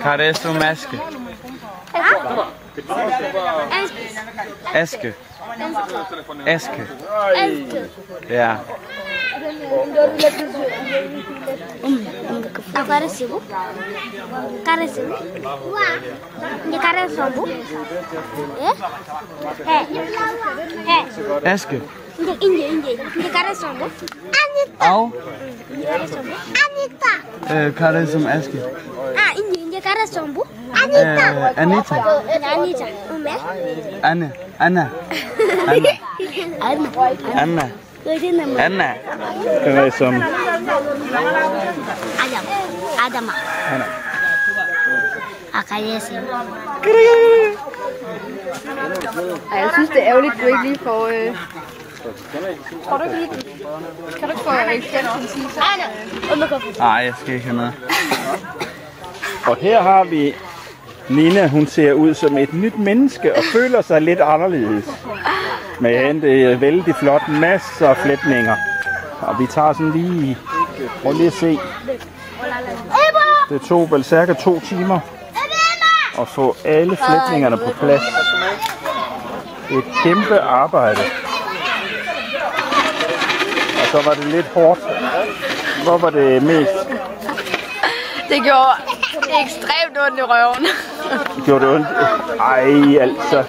Carreço Aske. Aske. Aske. Ja. Agora sigo. Cara sigo. De cara sombo. Aske. Inde. De cara sombo. Anita. Og Anita. Carreço Aske. Ah, inde cara sombo. Anita. Anita. Anita. Anna. Anna. Anna. Anna. Carreço. Adama. Anna. Akayesi. Ej, jeg synes, det er ærgerligt, du ikke lige får... Tror du ikke lige... Kan du ikke få eksempel? Nej, jeg skal ikke have noget. Og her har vi Nina. Hun ser ud som et nyt menneske og føler sig lidt anderledes. Men det er vældig flot. Masser af flætninger. Og vi tager sådan lige... Prøv lige at se. Det tog vel cirka 2 timer at få alle flætningerne på plads. Et kæmpe arbejde. Og så var det lidt hårdt. Hvor var det mest? Det gjorde ekstremt ondt i røven. Gjorde det ondt? Ej, altså.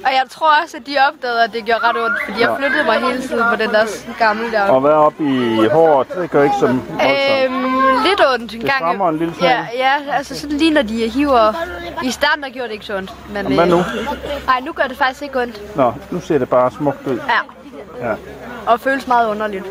Og jeg tror også, at de opdagede, at det gjorde ret ondt, fordi jeg flyttede mig hele tiden på den der gamle der. Og hvad op i håret, det gør ikke så voldsomt. Lidt ondt en gang. Det strammer en lille smule. Ja, altså sådan lige når de hiver. I starten der gjorde det ikke så ondt. Men, hvad nu? Nej, nu gør det faktisk ikke ondt. Nå, nu ser det bare smukt ud. Ja. Og føles meget underligt.